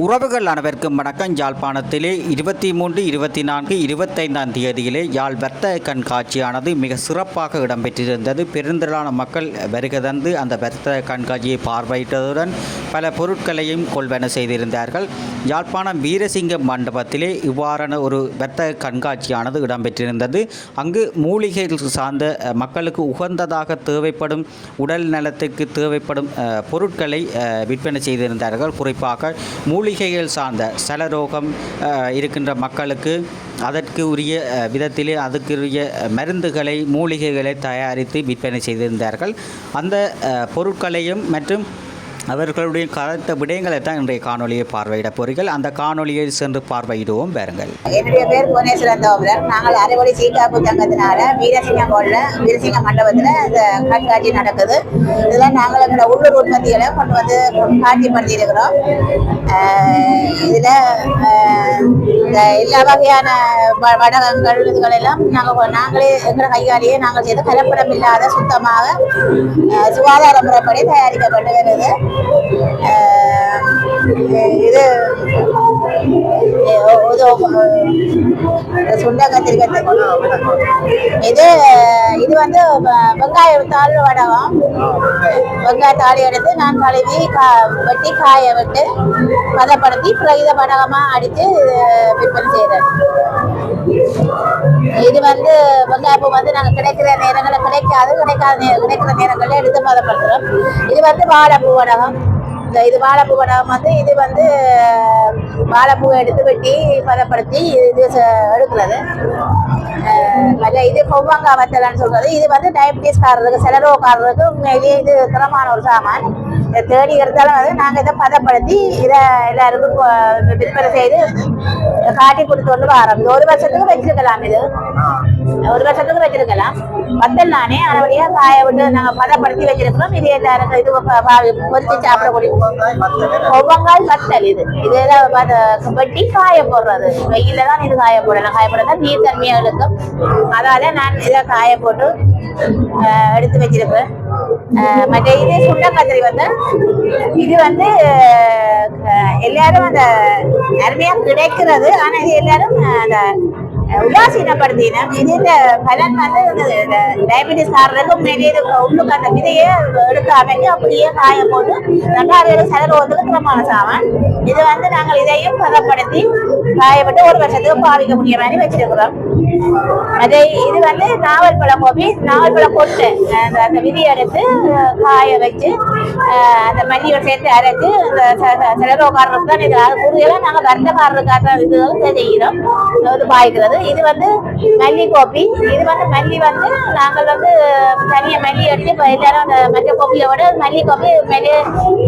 உறவுகள் அனைவருக்கும் வணக்கம். யாழ்ப்பாணத்திலே 23, 24, 25ஆம் தேதியிலே யாழ் வர்த்தக கண்காட்சியானது மிக சிறப்பாக இடம்பெற்றிருந்தது. பெருந்திரளான மக்கள் வருகை தந்து அந்த வர்த்தக கண்காட்சியை பார்வையிட்டதுடன் பல பொருட்களையும் கொள்வன செய்திருந்தார்கள். யாழ்ப்பாணம் வீரசிங்கம் மண்டபத்திலே இவ்வாறான ஒரு வர்த்தக கண்காட்சியானது இடம்பெற்றிருந்தது. அங்கு மூலிகைகள் சார்ந்த மக்களுக்கு உகந்ததாக தேவைப்படும் உடல் நலத்திற்கு தேவைப்படும் பொருட்களை விற்பனை செய்திருந்தார்கள். குறிப்பாக மூலிகைகள் சார்ந்த சலரோகம் இருக்கின்ற மக்களுக்கு அதற்கு உரிய விதத்திலே அதுக்குரிய மருந்துகளை மூலிகைகளை தயாரித்து விற்பனை செய்திருந்தார்கள். அந்த பொருட்களையும் மற்றும் அவர்களுடைய கருத்த விடயங்களை தான் இன்றைய காணொலியை பார்வையிட போறீர்கள். அந்த காணொலியை சென்று பார்வையிடுவோம். பாருங்கள். என்னுடைய பேர் புவனேஸ்வரன் தோமரன். நாங்கள் அரைவழி சீட்டாப்பு சங்கத்தினால வீரசிங்க மண்டபத்தில் இந்த கண்காட்சி நடக்குது. இதெல்லாம் நாங்கள் எங்களோட உள்ளூர் உற்பத்திகளை கொண்டு வந்து காட்சிப்படுத்தி இருக்கிறோம். இதில் இந்த எல்லா வகையான வடகங்கள் இதுகள் எல்லாம் நாங்களே எங்கள் கையாலேயே நாங்கள் செய்து கலப்படம் இல்லாத சுத்தமாக சுகாதார முறைப்படி தயாரிக்கப்பட்டு வருது. இது சுண்ட கத்திரிக்காய். இது வந்து வெங்காய தாள் வடகம். வெங்காய தாளி எடுத்து நான் கழுவி வெட்டி காய விட்டு பதப்படுத்தி இதை வடகமா அடித்து விற்பனை செய்யறேன். இது வந்து வெங்காயப்பூ வந்து நாங்கள் கிடைக்கிற நேரங்களில் கிடைக்கிற நேரங்களில் எடுத்து பதப்படுத்துறோம். இது வந்து வாழைப்பூ வடகம். இது வாழைப்பூ வடகம் வந்து இது வந்து வாழைப்பூவை எடுத்து வெட்டி பதப்படுத்தி இது எடுக்கிறது. இது கொவ்வாங்காய் வத்தலன்னு சொல்றது. இது வந்து டயபிட்டிஸ்காரருக்கு செலரோக்காரருக்கு உண்மையிலேயே இது தரமான ஒரு சாமான். இதை தேடி எடுத்தாலும் வந்து நாங்கள் இதை பதப்படுத்தி இதை எல்லாருக்கும் விற்பனை செய்து காட்டி கொடுத்து கொண்டு வரோம். இது ஒரு வருஷத்துக்கு வச்சிருக்கலாம். இது ஒரு வருஷத்துக்கு வச்சிருக்கலாம். வத்தல் நானே அரைவழியா காய விட்டு நாங்கள் பதப்படுத்தி வச்சிருக்கிறோம். இது எல்லாருக்கும் இது பொறிச்சு சாப்பிடக்கூடிய கொவ்வங்காய் வத்தல். இது வெட்டி காய போடுறது. வெயில தான் இது காய போடலாம். காய போடுறது நீர் தன்மையாக இருக்கும். அதால நான் இதை காய போட்டு எடுத்து வச்சிருப்பேன். மற்ற இது சுண்ட கத்திரி வந்து இது வந்து எல்லாரும் அந்த அருமையா கிடைக்கிறது. ஆனா இது எல்லாரும் அந்த உதாசீனப்படுத்தின. இது இந்த பலன் வந்து டயபிட்டிஸ் காரருக்கு உண்மையிலேயே உள்ளுக்கு அந்த விதையை எடுக்காம அப்படியே காய போட்டு ரெண்டாவது செலரோதுக்கு திருமண சாமான். இது வந்து நாங்கள் இதையும் பதப்படுத்தி காயப்பட்டு ஒரு வருஷத்துக்கு பாவிக்க முடிய மாதிரி வச்சிருக்கிறோம். அதே இது வந்து நாவல் பழம் கோபி, நாவல் பழம் கொட்டு அந்த விதியை எடுத்து காய வச்சு அந்த மல்லியை சேர்த்து அரைச்சு அந்த செலரோக்காரருக்கு தான் இது. அது கூடுதலாக நாங்கள் வர்த்தக்காரருக்காக இது செய்கிறோம். அது பாய்க்கிறது. இது வந்து மல்லி கோப்பி. இது வந்து மல்லி வந்து நாங்கள் வந்து தனியாக மல்லி எடுத்து இப்போ எல்லாரும் அந்த மற்ற கோப்பியை விட மல்லி கோப்பி மேலே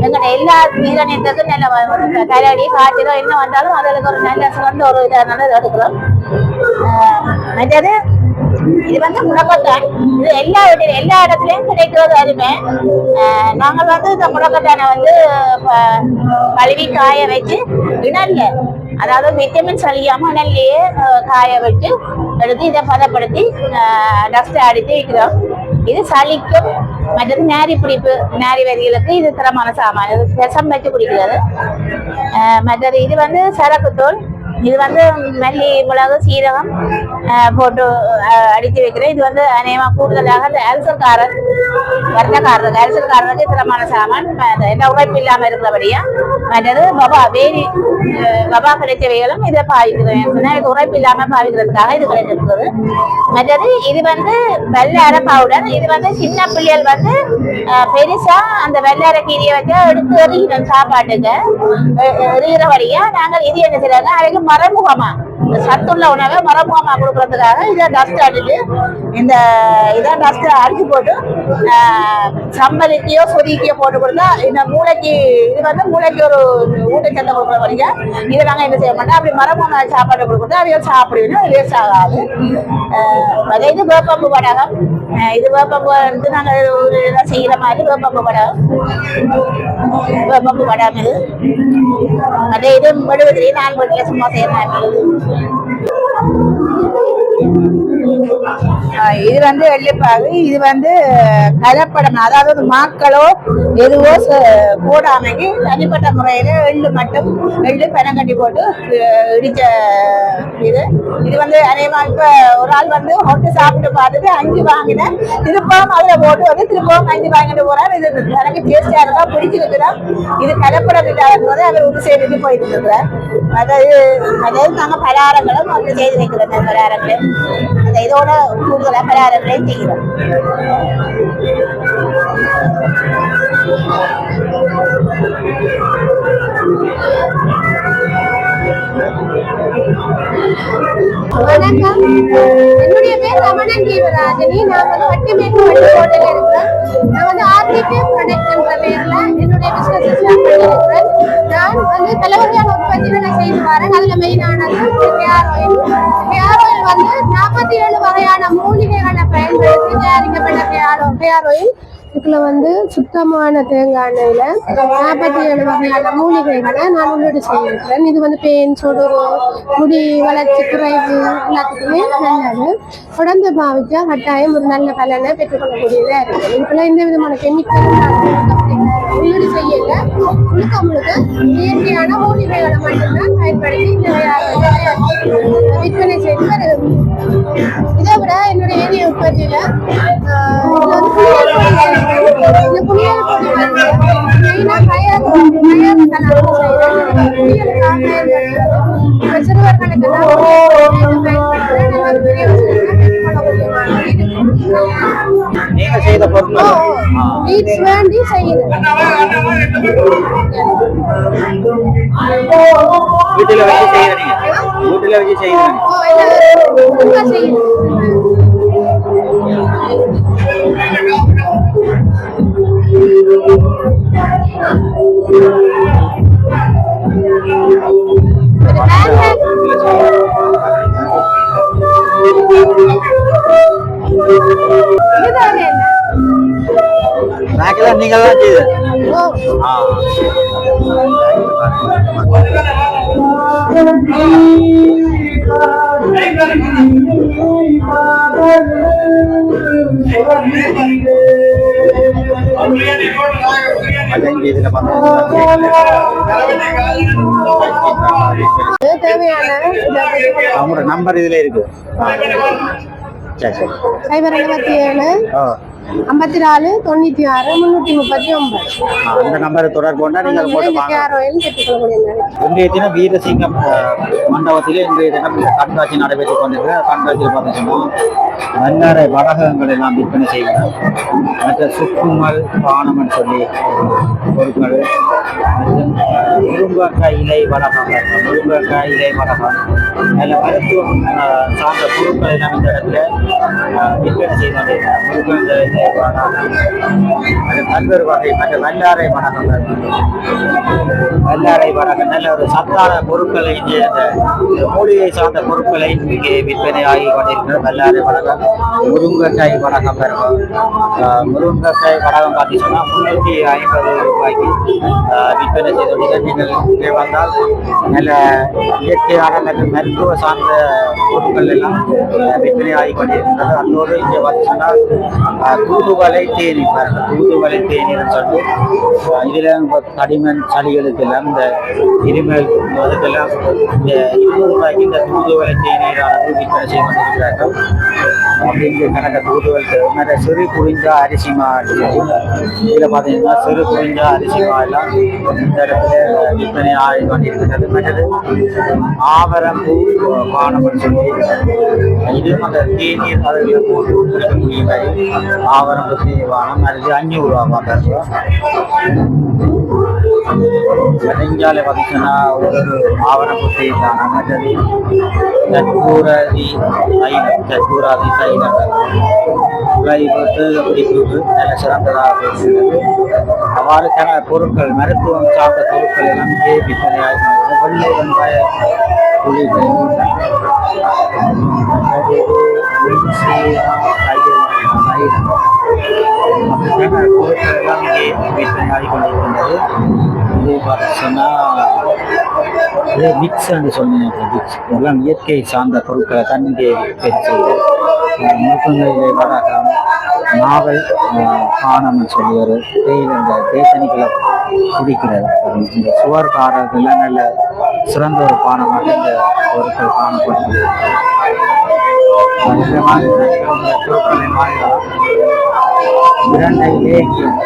எங்களோட எல்லா நீரணியத்துக்கும் நல்ல தலையடி காய்ச்சலோ என்ன வந்தாலும் அதுக்கு ஒரு நல்ல சிறந்த ஒரு இதாக எடுக்கிறோம். மற்றது இது வந்து முடக்கத்தான். இது எல்லா இடத்துலையும் கிடைக்கிறது. அதுமே நாங்கள் வந்து இந்த முடக்கத்தானை வந்து கழுவி காய வச்சு இணல்ல, அதாவது விட்டமின்ஸ் அழியாம இணல்லையே காய வச்சு எடுத்து இதை பதப்படுத்தி டஸ்ட் அடித்து வைக்கிறோம். இது சளிக்கும் மற்றது நாரி பிடிப்பு நாரி வரிகளுக்கு இது தரமான சாமான். இது விஷம் வச்சு குடிக்கிறது. மற்றது இது வந்து சரக்குத்தூள். இது வந்து மல்லி மிளகு சீரகம் போட்டு அடித்து வைக்கிறேன். இது வந்து அநேகமாக கூடுதலாக இந்த அல்சர்காரர் அல்சர்காரருக்கு தரமான சாமான். என்ன உழைப்பு இல்லாமல் இருக்கிறபடியா. மற்றது பபா கிடைச்சவைகளும் இதை பாவிக்கிறேன். இது உழைப்பு இல்லாமல் பாவிக்கிறதுக்காக இது கிடைச்சிருக்குது. மற்றது இது வந்து வெள்ளை பவுடர். இது வந்து சின்ன பிள்ளைகள் வந்து பெருசா அந்த வெள்ளை கீரியை வச்சா எடுத்து எறிகிறோம். சாப்பாட்டுக்கு எறிகிறபடியா நாங்கள் இது என்ன செய்யறாங்க, அதுக்கு மறைமுகமா சத்துள்ள உணவை மறைமுகமா கொடுக்கறதுக்காக இதை டஸ்ட் அடிச்சு இதை டஸ்ட் அடிச்சு போட்டு சம்பளிக்கையோ சொதிக்கையோ போட்டு கொடுத்தா இந்த மூளைக்கு இது வந்து மூளைக்கு ஒரு ஊட்டச்சத்தை கொடுக்குற வழியா இதை நாங்கள் என்ன செய்ய மாட்டோம். அப்படி மரபுமான சாப்பாடு கொடுத்தா அதையும் சாப்பிடுவோம். வேஸ்ட் ஆகாது. அதே இது வேப்பம்பு வடகம். இது வேப்பம்பு எடுத்து நாங்கள் இதெல்லாம் செய்கிற மாதிரி வேப்பம்பு வடகம் இது. அதே இது மெழுகுதிரி நான் வீட்டில் சும்மா செய்யறேன். இது வந்து வெள்ளிப்பாகு. இது வந்து கலப்படம், அதாவது மாக்களோ எதுவோ போடாமைக்கு தனிப்பட்ட முறையில எள்ளு மட்டும் எள்ளு பனங்கட்டி போட்டு இடிச்ச இது. இது வந்து அநேகமா இப்ப ஒரு ஆள் வந்து ஒட்டு சாப்பிட்டு பார்த்துட்டு 5 வாங்கினேன், திருப்பவும் அதுல போட்டு வந்து திருப்பவும் 5 வாங்கிட்டு போறாரு. இது எனக்கு டேஸ்டா இருக்கா, பிடிச்சிருக்குதான். இது கலப்படம் இல்லாதது அவர் உண்டு செய்துட்டு போயிட்டு இருக்கிறார். அதாவது நாங்க பலகாரங்களும் ஒன்று செய்து வைக்கிறோம். பலகாரங்களே அந்த இதோட கூடுதலாக பலகாரங்களையும் செய்கிறோம். வணக்கம், என்னுடைய பேர் ரமணன் ஜீவராஜனி. நான் வந்து வட்டிமேட்டு வட்டிக்கோட்டையில இருக்கிறேன். நான் வந்து ஆர்டிகே ப்ரொடக்ட் என்ற பேர்ல என்னுடைய பிசினஸ் ஸ்டார்ட் பண்ணியிருக்கிறேன். நான் வந்து பல வகையான உற்பத்திகளை நான் செய்து வரேன். அதுல மெயினானது ஹேர் ஆயில். ஹேர் ஆயில் வந்து 47 வகையான மூலிகைகளை பயன்படுத்தி தயாரிக்கப்பட்ட ஹேர் ஆயில். இதுல வந்து சுத்தமான தேங்காய் எண்ணெயில 47 வகையான மூலிகைகளை நான் உள்ளீடு செய்திருக்கிறேன். இது வந்து பெயின், சொடுறு, முடி வளர்ச்சி குறைவு எல்லாத்துக்குமே நல்லது. தொடர்ந்து பாவிச்சா கட்டாயம் ஒரு நல்ல பலனை பெற்றுக்கொள்ளக்கூடியதா இருக்கு. இதுக்குள்ள எந்த விதமான கெமிக்கல் உள்ளீடு செய்யல. முழுக்க இயற்கையான மூலிகைகளை மட்டும்தான் பயன்படுத்தி விற்பனை செய்து வருகிறது. இதை விட என்னுடைய ஏரிய உற்பத்தியில நீங்க செய்த பொருட்கள் வேண்டி செய்யுது. வீட்டுல வச்சு செய்யறீங்க? வீட்டுல வச்சு செய்யறீங்க? நீங்க தான் செய்யுது. அவங்களோட நம்பர் இதுல இருக்கு. சரி சரி. 077 54 96 339. அந்த நம்பரை தொடர்பு கொண்டா நீங்கள் இன்றைய தினம் வீரசிங்கம் மண்டபத்திலே இன்றைய தினம் கண்காட்சி நடைபெற்றுக் கொண்டிருக்கிற கண்காட்சியில் பார்த்தீங்கன்னா மன்னாரை வடகங்கள் எல்லாம் விற்பனை செய்கிறார். மற்ற சுக்குமல் பானம்னு சொல்லி பொருட்கள், மற்றும் முருங்கைக்காய் இலை வடகம், முருங்கைக்காய் இலை வடகம், அதில் மருத்துவம் சார்ந்த பொருட்கள் எல்லாம் இந்த இடத்துல விற்பனை செய்து கொண்டிருக்கிறார். முருங்கை இலை வடகம், அது பல்வேறு வகை மற்ற வல்லாரை வடகங்கள், வல்லாரை வடகம் நல்ல ஒரு சத்தான பொருட்களை மூலிகை சார்ந்த பொருட்களை இங்கே விற்பனை ஆகி கொண்டிருக்கிறது. வல்லாரை வடகம், முருங்கைக்காய் வடகம் இருக்கும். முருங்கைக்காய் வடகம் பார்த்தீங்கன்னா 350 ரூபாய்க்கு விற்பனை செய்து நீங்கள் இங்கே வந்தால் நல்ல இயற்கையான நல்ல மருத்துவ சார்ந்த பொருட்கள் எல்லாம் விற்பனை ஆகி கொண்டிருக்கிறது. அதோடு இங்கே பார்த்தீங்கன்னா தூதுவளை தேநீர் பாருங்கள், தூதுவளை தேநீர்னு சொல்லி இதில் கடிமண் சளிகளுக்கெல்லாம் இந்த இருமல் அதுக்கெல்லாம் இந்த 20 ரூபாய்க்கு இந்த தூதுவளை தேநீரானது விற்பனை செய்து கொண்டிருக்கிறார்கள். அப்படிங்கிற கணக்க தூதுவல் நிறைய சிறு குறிஞ்சா அரிசி மா இதில் பார்த்தீங்கன்னா சிறு குறிஞ்சா அரிசி மா எல்லாம் இந்த இடத்துல விற்பனை ஆகி கொண்டிருக்கிறது. மற்றது ஆவரம்பூ பானம்னு சொல்லி இதுவும் அந்த தேநீர் அதில் போட்டு குடிக்கக்கூடிய மாதிரி ஆவரம்பூ பானம் அது 500 ரூபா பார்க்குறோம். நெஞ்சால பார்த்தீங்கன்னா ஒரு ஆவரம்பூ செய்யலாம். மற்றது கற்பூராதி தைலம், கற்பூராதி தைலம் விளைவுக்கு பிடிப்புக்கு நல்ல சிறந்ததாக இருக்கிறது. அவ்வாறு பொருட்கள் மருத்துவம் சார்ந்த பொருட்கள் எல்லாம் இங்கே விற்பனையாக வெள்ளை வெங்காய புளிகள், பொருட்கள் எல்லாம் இங்கே விற்பனையாகி கொண்டிருக்கின்றது. இது பார்த்து சொன்னால் அதே விக்ஸ் என்று சொன்னீங்க. விக்ஸ் எல்லாம் இயற்கை சார்ந்த பொருட்களை தான் இங்கே பெற்றது. முருக்கங்கையிலே வடகம் நாவல் பானம்னு சொல்லி ஒரு தேயிலை இந்த தேத்தனிகளை குடிக்கிறது. இந்த சுவர்காரர்கள்லாம் நல்ல சிறந்த ஒரு பானமாக இந்த பொருட்கள் காணப்படுகிறது. இந்த மாதிரி பொருட்களை வாங்கலாம். இரண்டை லேக்கியம்